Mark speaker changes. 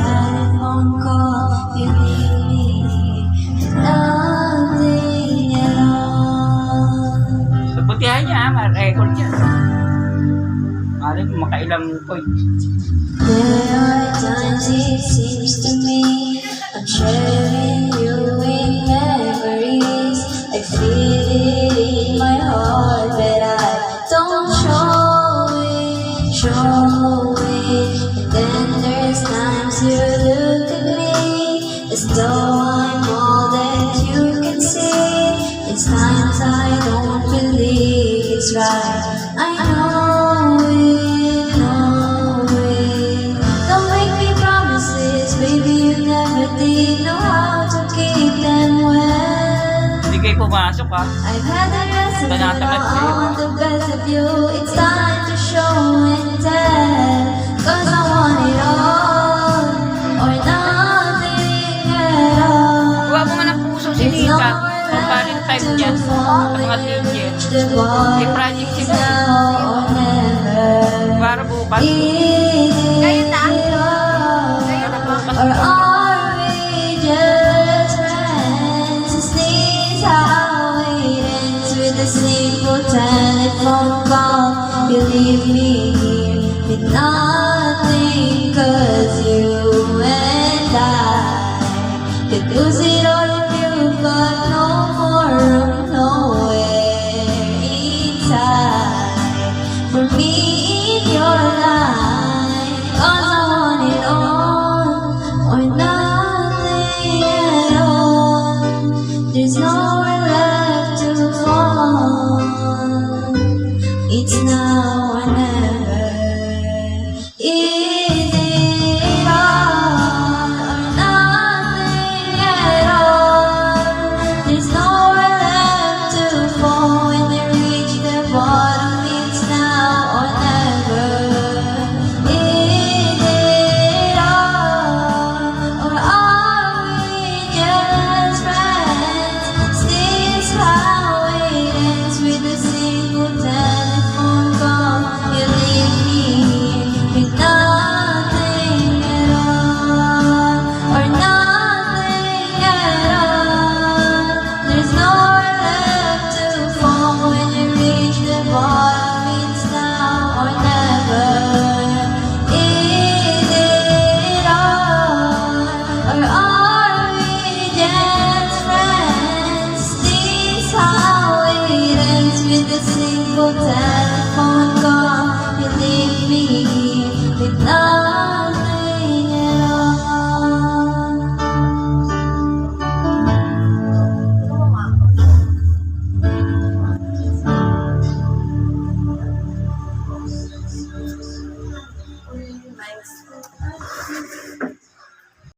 Speaker 1: telephone call, you leave me nothing at all.
Speaker 2: Pagbutihan niya, ma-record niya. Maaaring makailang point.
Speaker 1: There are times it seems to me I'm sharing you in memories. I feel it in my heart, but I don't show it. And then there's times you look at me as though I'm all that you can see. It's times I don't believe it's right. I know it, know it. Don't make me promises, baby, you never did know how to keep them well.
Speaker 2: Hindi kayo pumasok ha.
Speaker 1: I've had the rest of it all, I want the best of you. It's time to show and tell, 'cause I want it all, or nothing at all.
Speaker 2: Huwag mo nga ng puso si
Speaker 1: It's
Speaker 2: Nika.
Speaker 1: not
Speaker 2: Kung paling type niya sa mga teacher. May project si Nika.
Speaker 1: now or never.
Speaker 2: Para bukas.
Speaker 1: Kayo na? Or are we just friends? Is this how it ends with a simple telephone call? You leave me here with nothing.